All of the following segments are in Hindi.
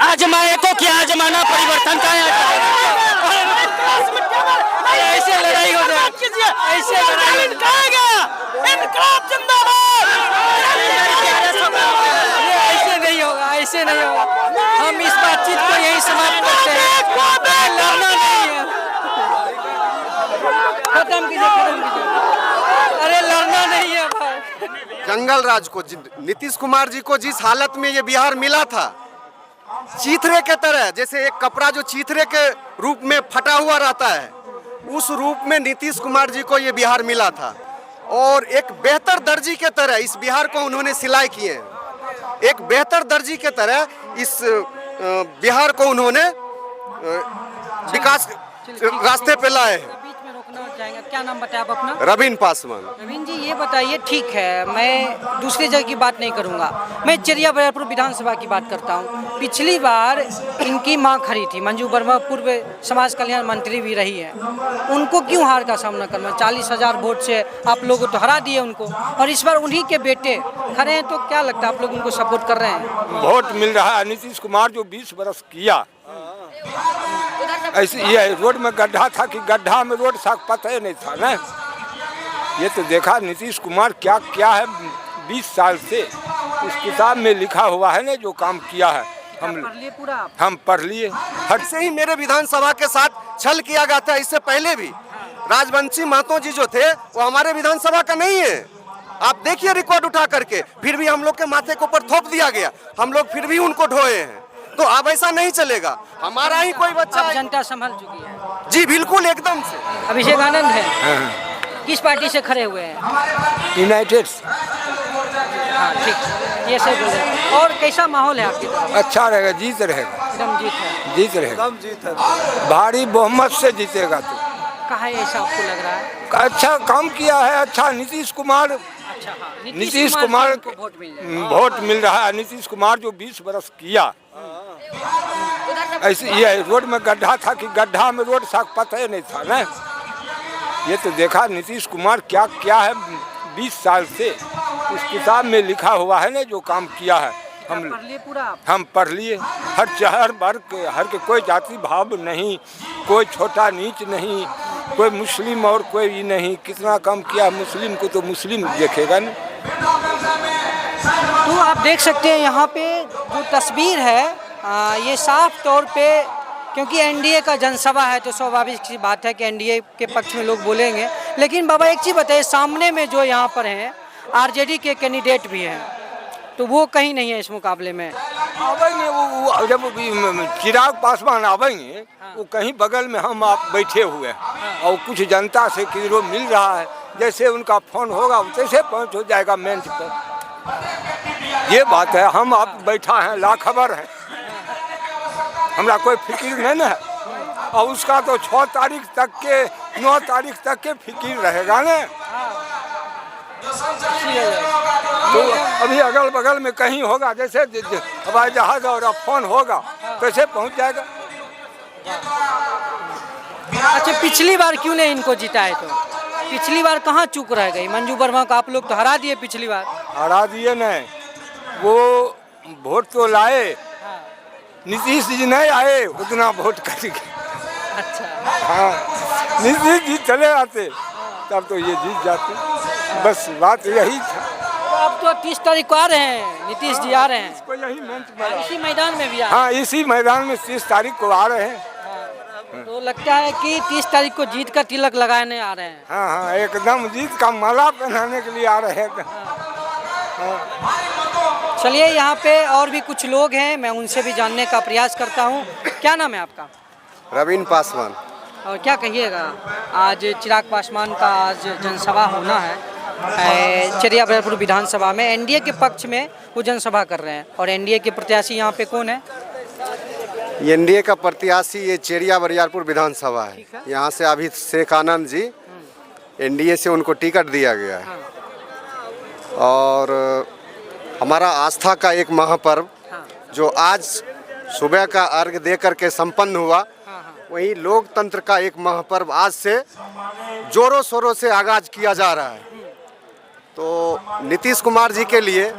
आजमाए को क्या जमाना परिवर्तन का ऐसे लड़ाई हो जाए, ऐसे लड़ाई ऐसे नहीं होगा, ऐसे नहीं होगा। हम इस बातचीत को यही समाप्त करते हैं। लड़ना नहीं है, खत्म कीजिए। अरे लड़ना नहीं है भाई। जंगल राज को, नीतीश कुमार जी को जिस हालत में ये बिहार मिला था, चीथड़े के तरह, जैसे एक कपड़ा जो चीथड़े के रूप में फटा हुआ रहता है, उस रूप में नीतीश कुमार जी को ये बिहार मिला था। और एक बेहतर दर्जी के तरह इस बिहार को उन्होंने सिलाई किए। एक बेहतर दर्जी के तरह इस बिहार को उन्होंने विकास रास्ते पे लाए हैं। क्या नाम बताया आप अपना? रवीन पासवान। रवीन जी, ये बताइए, ठीक है, मैं दूसरी जगह की बात नहीं करूंगा, मैं चेरिया बरियारपुर विधानसभा की बात करता हूं। पिछली बार इनकी मां खड़ी थी, मंजू वर्मा, पूर्व समाज कल्याण मंत्री भी रही है। उनको क्यों हार का सामना करना? 40,000 वोट से आप लोग तो हरा दिए उनको, और इस बार उन्हीं के बेटे खड़े हैं, तो क्या लगता है आप लोग उनको सपोर्ट कर रहे हैं? वोट मिल रहा है। नीतीश कुमार जो 20 बरस किया, ऐसे ये रोड में गड्ढा था कि गड्ढा में रोड साफ पता ही नहीं था ना। ये तो देखा नीतीश कुमार क्या क्या है 20 साल से, उस किताब में लिखा हुआ है ना जो काम किया है। हम पढ़ लिए। हट से ही मेरे विधानसभा के साथ छल किया गया था। इससे पहले भी राजवंशी महतो जी जो थे वो हमारे विधानसभा का नहीं है। आप देखिए रिकॉर्ड उठा करके, फिर भी हम लोग के माथे के ऊपर थोप दिया गया, हम लोग फिर भी उनको ढोए हैं। तो अब ऐसा नहीं चलेगा, हमारा ही कोई बच्चा। जनता संभल चुकी है जी, बिल्कुल एकदम से। अभिषेक आनंद है, किस पार्टी से खड़े हुए हैं? यूनाइटेड। हाँ ठीक, ये सही बोल रहे हैं। और कैसा माहौल है आपकी तरफ? अच्छा रहेगा, जीत रहेगा, एकदम जीत है। जीत रहेगा, जीत है, भारी बहुमत से जीतेगा। तो कहा ऐसा आपको लग रहा है? अच्छा काम किया है। अच्छा नीतीश कुमार, अच्छा हाँ, नीतीश कुमार को वोट मिल रहा है। नीतीश कुमार जो 20 बरस किया, ऐसे ये रोड में गड्ढा था कि गड्ढा में रोड साफ पता ही नहीं था ना। ये तो देखा नीतीश कुमार क्या क्या है 20 साल से, उस किताब में लिखा हुआ है ना जो काम किया है। हम पढ़ लिए। हर वर्ग के, हर के, कोई जाति भाव नहीं, कोई छोटा नीच नहीं, कोई मुस्लिम और कोई नहीं। कितना काम किया मुस्लिम को, तो मुस्लिम देखेगा ना। तो आप देख सकते हैं यहाँ पे जो तस्वीर है, ये साफ तौर पे, क्योंकि एनडीए का जनसभा है तो स्वाभाविक सी बात है कि एनडीए के पक्ष में लोग बोलेंगे। लेकिन बाबा एक चीज़ बताइए, सामने में जो यहाँ पर हैं आरजेडी के कैंडिडेट भी हैं, तो वो कहीं नहीं है इस मुकाबले में। आवेंगे वो जब चिराग पासवान आवेंगे, वो कहीं बगल में हम आप बैठे हुए हैं, और कुछ जनता से किधरों मिल रहा है, जैसे उनका फोन होगा वैसे पहुँच हो जाएगा मंच पर। ये बात है, हम आप बैठा हैं, लाखबर है, हमरा कोई फिक्र नहीं ना है। और उसका तो 6 तारीख तक के, 9 तारीख तक के फिक्र रहेगा ना। तो अभी अगल बगल में कहीं होगा, जैसे हवाई जहाज और फोन होगा कैसे पहुंच जाएगा। अच्छा, पिछली बार क्यों नहीं इनको जिताए? तो पिछली बार कहाँ चूक रह गई? मंजू वर्मा को आप लोग तो हरा दिए पिछली बार। हरा दिए नहीं, वो वोट तो लाए, नीतीश जी नहीं आए, उतना वोट करके। अच्छा हाँ, नीतीश जी चले आते तब तो ये जीत जाते। बस बात यही था। तो अब तो 30 तारीख को आ रहे हैं, नीतीश जी आ रहे हैं, इसको यही मंच इसी मैदान में भी आ। हाँ, इसी मैदान में 30 तारीख को आ रहे हैं। तो लगता है कि 30 तारीख को जीत का तिलक लगाने आ रहे हैं। हाँ हाँ, एकदम जीत का माला पहनाने के लिए आ रहे हैं। चलिए, यहाँ पे और भी कुछ लोग हैं, मैं उनसे भी जानने का प्रयास करता हूँ। क्या नाम है आपका? रवीन पासवान। और क्या कहिएगा, आज चिराग पासवान का आज जनसभा होना है चेरिया बरियारपुर विधानसभा में, एनडीए के पक्ष में वो जनसभा कर रहे हैं, और एनडीए के प्रत्याशी यहाँ पे कौन है? एनडीए का प्रत्याशी ये चेरिया बरियारपुर विधानसभा है। यहाँ से अभिषेक आनंद जी, एनडीए से उनको टिकट दिया गया है। और हमारा आस्था का एक महापर्व जो आज सुबह का अर्घ दे करके संपन्न हुआ, वही लोकतंत्र का एक महापर्व आज से जोरों शोरों से आगाज किया जा रहा है। तो नीतीश कुमार जी के लिए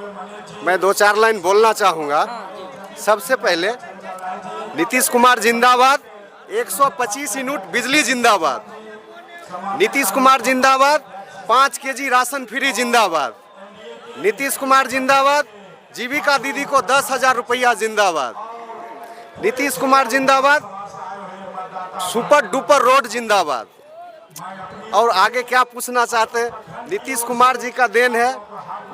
मैं 2-4 लाइन बोलना चाहूँगा। सबसे पहले नीतीश कुमार जिंदाबाद, 125 यूनिट बिजली जिंदाबाद, नीतीश कुमार जिंदाबाद, 5 केजी राशन फ्री जिंदाबाद, नीतीश कुमार जिंदाबाद, जीविका दीदी को 10,000 रुपया जिंदाबाद, नीतीश कुमार जिंदाबाद, सुपर डुपर रोड जिंदाबाद। और आगे क्या पूछना चाहते हैं? नीतीश कुमार जी का देन है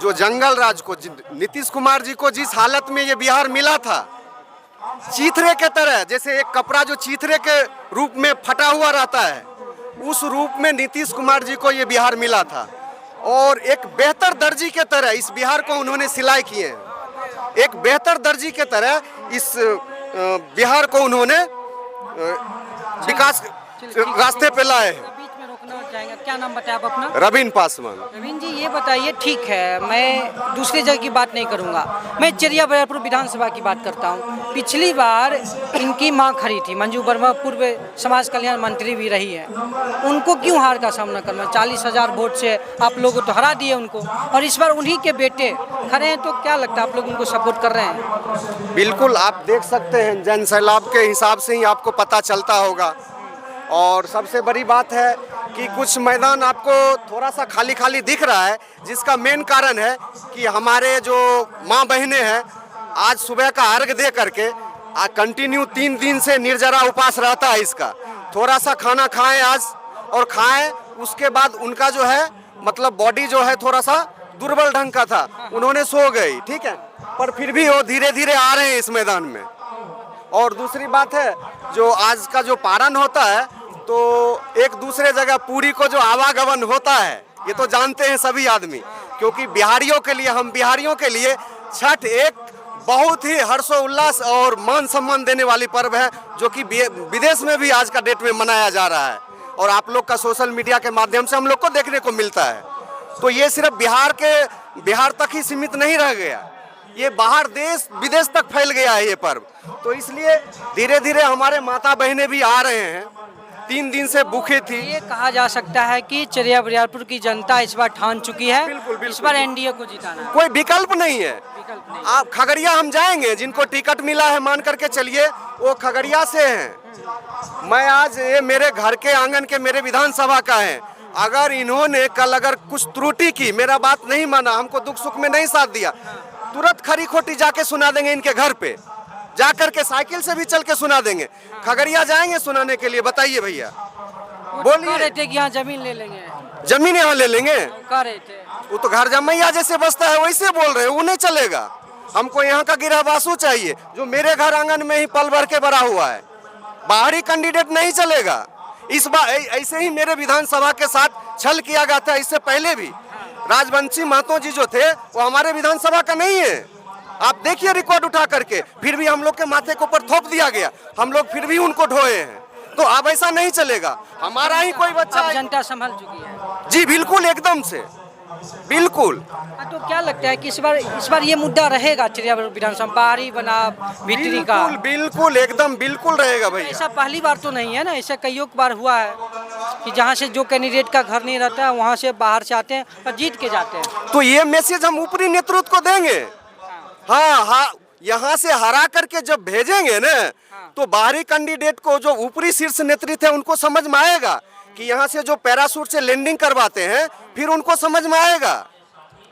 जो जंगल राज को, नीतीश कुमार जी को जिस हालत में ये बिहार मिला था, चीथरे के तरह, जैसे एक कपड़ा जो चीथरे के रूप में फटा हुआ रहता है, उस रूप में नीतीश कुमार जी को ये बिहार मिला था। और एक बेहतर दर्जी के तरह इस बिहार को उन्होंने सिलाई किए हैं। एक बेहतर दर्जी के तरह इस बिहार को उन्होंने विकास रास्ते पे लाए हैं। बीच में रोकना चाहेंगे, क्या नाम बताया आप अपना? रवीन पासवान। रवीन जी, ये बताइए, ठीक है, मैं दूसरी जगह की बात नहीं करूंगा, मैं चेरिया बरियारपुर विधानसभा की बात करता हूं। पिछली बार इनकी मां खड़ी थी, मंजू वर्मा पूर्व समाज कल्याण मंत्री भी रही है, उनको क्यों हार का सामना करना? 40,000 वोट से आप लोग तो हरा दिए उनको, और इस बार उन्हीं के बेटे खड़े हैं, तो क्या लगता है आप लोग उनको सपोर्ट कर रहे हैं? बिल्कुल, आप देख सकते हैं, जन सैलाब के हिसाब से ही आपको पता चलता होगा। और सबसे बड़ी बात है कि कुछ मैदान आपको थोड़ा सा खाली खाली दिख रहा है, जिसका मेन कारण है कि हमारे जो माँ बहनें हैं, आज सुबह का अर्घ दे करके कंटिन्यू 3 दिन से निर्जरा उपवास रहता है। इसका थोड़ा सा खाना खाएं आज, और खाएं, उसके बाद उनका जो है मतलब बॉडी जो है थोड़ा सा दुर्बल ढंग का था, उन्होंने सो गई, ठीक है, पर फिर भी वो धीरे धीरे आ रहे हैं इस मैदान में। और दूसरी बात है, जो आज का जो पारण होता है, तो एक दूसरे जगह पूरी को जो आवागमन होता है, ये तो जानते हैं सभी आदमी, क्योंकि बिहारियों के लिए, हम बिहारियों के लिए छठ एक बहुत ही हर्षोल्लास और मान सम्मान देने वाली पर्व है, जो कि विदेश में भी आज का डेट में मनाया जा रहा है, और आप लोग का सोशल मीडिया के माध्यम से हम लोग को देखने को मिलता है। तो ये सिर्फ बिहार तक ही सीमित नहीं रह गया, ये बाहर देश विदेश तक फैल गया है ये पर्व। तो इसलिए धीरे धीरे हमारे माता बहनें भी आ रहे हैं, 3 दिन से भूखे थी। ये कहा जा सकता है कि चेरिया बरियारपुर की जनता इस बार ठान चुकी है, बिल्कुल। इस बार एनडीए को जिताना है, कोई विकल्प नहीं है। विकल्प नहीं। आप खगड़िया हम जाएंगे, जिनको टिकट मिला है मान करके चलिए, वो खगड़िया से हैं। मैं आज ये मेरे घर के आंगन के मेरे विधानसभा का है, अगर इन्होंने कल अगर कुछ त्रुटि की, मेरा बात नहीं माना, हमको दुख सुख में नहीं साथ दिया, तुरंत खरी खोटी जाके सुना देंगे इनके घर पे, जाकर के साइकिल से भी चल के सुना देंगे। खगड़िया जाएंगे सुनाने के लिए, बताइए भैया, बोलिए। कह रहे थे कि यहाँ जमीन ले लेंगे, जमीन यहाँ ले लेंगे, कह रहे थे। वो तो घर जमैया जैसे बसता है वैसे बोल रहे हैं, वो नहीं चलेगा। हमको यहाँ का गिरहवासू चाहिए, जो मेरे घर आंगन में ही पल भर के बड़ा हुआ है। बाहरी कैंडिडेट नहीं चलेगा। इस बार ऐसे ही मेरे विधानसभा के साथ छल किया गया था, इससे पहले भी राजवंशी महतो जी जो थे, वो हमारे विधानसभा का नहीं है। आप देखिए रिकॉर्ड उठा करके, फिर भी हम लोग के माथे के ऊपर थोप दिया गया, हम लोग फिर भी उनको ढोए हैं। तो अब ऐसा नहीं चलेगा, हमारा ही कोई बच्चा अब जनता संभल चुकी है। जी बिल्कुल, एकदम से बिल्कुल। तो क्या लगता है कि इस बार ये मुद्दा रहेगा चेरिया विधानसभा, बाहरी बनाव बिक्री का? बिल्कुल एकदम बिल्कुल रहेगा भैया। ऐसा पहली बार तो नहीं है ना, ऐसा कई बार हुआ है कि जहाँ से जो कैंडिडेट का घर नहीं रहता है, वहाँ से बाहर से आते हैं और जीत के जाते हैं। तो ये मैसेज हम ऊपरी नेतृत्व को देंगे। हाँ, यहाँ से हरा करके जब भेजेंगे ना, तो बाहरी कैंडिडेट को, जो ऊपरी शीर्ष नेतृत्व है, उनको समझ में आएगा कि यहाँ से जो पैराशूट से लैंडिंग करवाते हैं, फिर उनको समझ में आएगा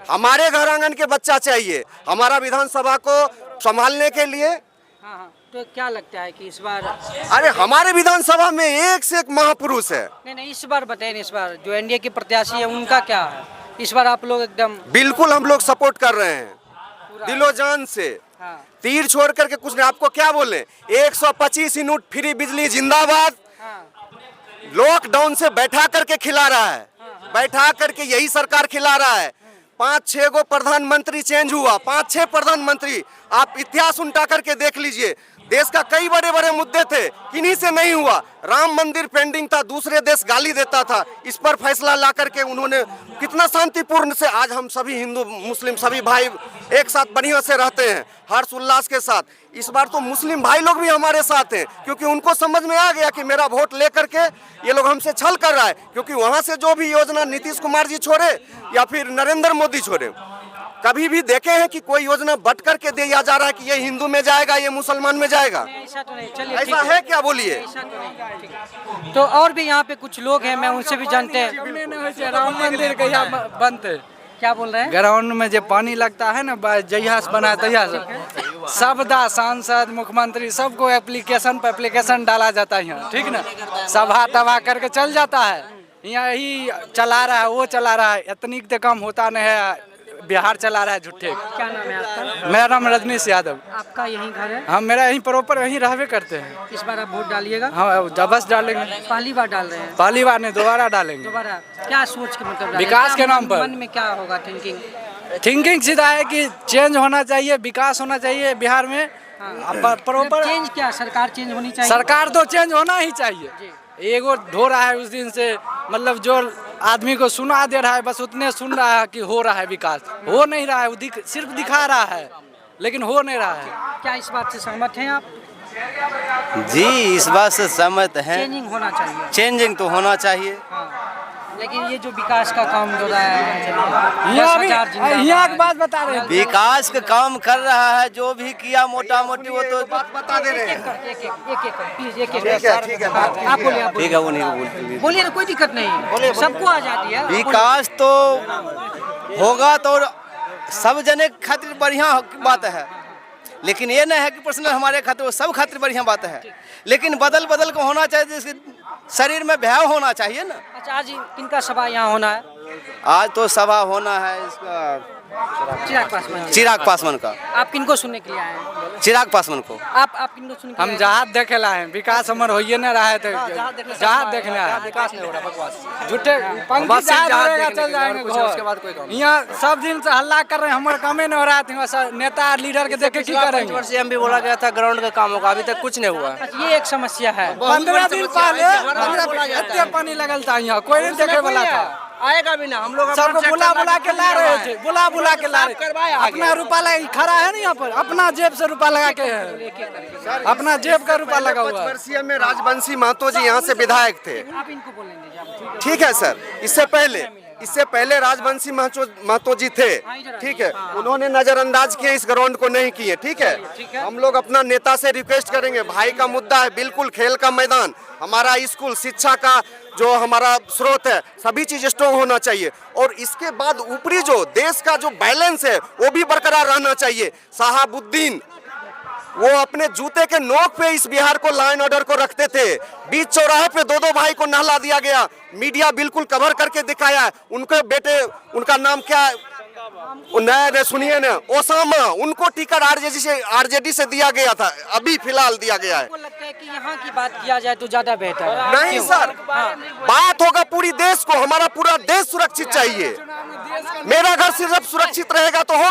हमारे घर आंगन के बच्चा चाहिए हमारा विधानसभा को संभालने के लिए। हाँ, तो क्या लगता है कि इस बार? अरे हमारे विधानसभा में एक से एक महापुरुष है। नहीं, इस बार बताइए, इस बार जो एनडीए के प्रत्याशी है उनका क्या है? इस बार आप लोग एकदम बिल्कुल हम लोग सपोर्ट कर रहे हैं दिलो जान से। हाँ। तीर छोड़ करके कुछ नहीं। आपको क्या बोले, 125 यूनिट फ्री बिजली जिंदाबाद। हाँ। लॉकडाउन से बैठा करके खिला रहा है, बैठा करके यही सरकार खिला रहा है। 5-6 गो प्रधानमंत्री चेंज हुआ, 5-6 प्रधानमंत्री, आप इतिहास उल्टा करके देख लीजिए। देश का कई बड़े बड़े मुद्दे थे, किन्हीं से नहीं हुआ। राम मंदिर पेंडिंग था, दूसरे देश गाली देता था, इस पर फैसला ला करके उन्होंने कितना शांतिपूर्ण से आज हम सभी हिंदू मुस्लिम सभी भाई एक साथ बढ़िया से रहते हैं, हर्ष उल्लास के साथ। इस बार तो मुस्लिम भाई लोग भी हमारे साथ हैं, क्योंकि उनको समझ में आ गया कि मेरा वोट लेकर के ये लोग हमसे छल कर रहा है। क्योंकि वहाँ से जो भी योजना नीतीश कुमार जी छोड़े या फिर नरेंद्र मोदी छोड़े, कभी भी देखे हैं कि कोई योजना बट करके दिया जा रहा है कि ये हिंदू में जाएगा, ये मुसलमान में जाएगा? ऐसा तो नहीं। चलिए ऐसा है क्या, बोलिए। ऐसा तो नहीं, ठीक। तो और भी यहाँ पे कुछ लोग हैं, मैं उनसे भी जानते हैं। राम मंदिर के यहाँ बनते क्या बोल रहे हैं? ग्राउंड में जो पानी लगता है ना, जहिया से बना तहिया से सबदा सांसद मुख्यमंत्री सबको एप्लीकेशन पर एप्लीकेशन डाला जाता है यहाँ, ठीक ना। सभा तभा करके चल जाता है, यहाँ यही चला रहा है, वो चला रहा है, इतनी तो काम होता नहीं है, बिहार चला रहा है झूठे। क्या नाम है आपका? मेरा नाम रजनीश यादव। आपका यहीं घर है? हम मेरा यहीं प्रॉपर यहीं रहवे करते हैं। इस बार आप वोट डालिएगा? हाँ, जबस डालेंगे। पहली बार डाल रहे हैं? पहली बार नहीं, दोबारा डालेंगे। दोबारा क्या सोच के मतलब डालें? विकास के क्या नाम पर। मन में क्या होगा थिंकिंग? थिंकिंग सीधा है कि चेंज होना चाहिए, विकास होना चाहिए बिहार में। प्रॉपर चेंज क्या, सरकार चेंज होनी चाहिए? सरकार तो चेंज होना ही चाहिए। एगो ढो रहा है उस दिन से, मतलब जो आदमी को सुना दे रहा है बस उतने सुन रहा है कि हो रहा है विकास, हो नहीं रहा है। वो सिर्फ दिखा रहा है लेकिन हो नहीं रहा है। क्या इस बात से सहमत हैं आप? जी, इस बात से सहमत हैं। चेंजिंग होना चाहिए। चेंजिंग तो होना चाहिए। हाँ। लेकिन ये जो विकास का काम हो रहा है, यहाँ की बात बता रहे हैं। विकास का काम कर रहा है, जो भी किया मोटा मोटी वो तो बता दे रहे हैं। प्लीज एक ठीक है, ठीक है, बात आप बोलिए, आप ठीक है, वो नहीं बोलते। बोलिए ना, कोई दिक्कत नहीं, सबको आजादी है। विकास तो होगा तो सब जने खातिर बढ़िया बात है, लेकिन ये नहीं है कि पर्सनल हमारे खातिर, वो सब खातिर बढ़िया बात है, लेकिन बदल बदल को होना चाहिए, जिसके शरीर में भय होना चाहिए ना। अच्छा, आज किनका सभा यहाँ होना है? आज तो सभा होना है इसका चिराग पासवान का। आप किनको सुनने के लिए आए हैं? चिराग पासवान को। आप किनको सुनने के लिए हम आए हैं? जहाज देखे ला है, विकास हमारे होइए नहीं रहा है तो जहाज देखने आए। विकास नहीं हो रहा, बकवास। झूठे पंखी जहाज रहेगा, चल जाएंगे उसके बाद कोई काम। यहाँ सब दिन से हल्ला कर रहे हैं, हमारे कामे नहीं हो रहा है, तो नेता लीडर के देखे की करेंगे। एम भी बोला गया था ग्राउंड का काम होगा, अभी तक कुछ नहीं हुआ। अच्छा, ये एक समस्या है। 15 दिन पहले इतने पानी लगल था, यहाँ कोई नहीं देखे वाला था। आएगा भी ना, हम लोग सबको बुला बुला के ला रहे थे, बुला बुला के ला रहे। अपना रुपया लगा खड़ा है ना यहाँ पर, अपना जेब से रुपया लगा के है, अपना जेब का रुपया लगा हुआ है। वर्षीय में राजवंशी महतो जी यहाँ से विधायक थे। आप इनको बोलने दीजिए। ठीक है सर, इससे पहले राजवंशी महतो जी थे, ठीक है, उन्होंने नजरअंदाज किए, इस ग्राउंड को नहीं किए। ठीक है, हम लोग अपना नेता से रिक्वेस्ट करेंगे, भाई का मुद्दा है, बिल्कुल खेल का मैदान, हमारा स्कूल, शिक्षा का जो हमारा स्रोत है, सभी चीज स्ट्रॉन्ग होना चाहिए। और इसके बाद ऊपरी जो देश का जो बैलेंस है वो भी बरकरार रहना चाहिए। शहाबुद्दीन वो अपने जूते के नोक पे इस बिहार को लाइन ऑर्डर को रखते थे। बीच चौराहे पे दो भाई को नहला दिया गया, मीडिया बिल्कुल कवर करके दिखाया। उनके बेटे, उनका नाम क्या, नया सुनिए ना, ओसामा, उनको टिकट आरजेडी से दिया गया था, अभी फिलहाल दिया गया है। आपको लगता है कि यहाँ की बात किया जाए तो ज्यादा बेहतर है? नहीं सर, बात होगा पूरी देश को, हमारा पूरा देश सुरक्षित चाहिए। मेरा घर सिर्फ सुरक्षित रहेगा तो हो गया।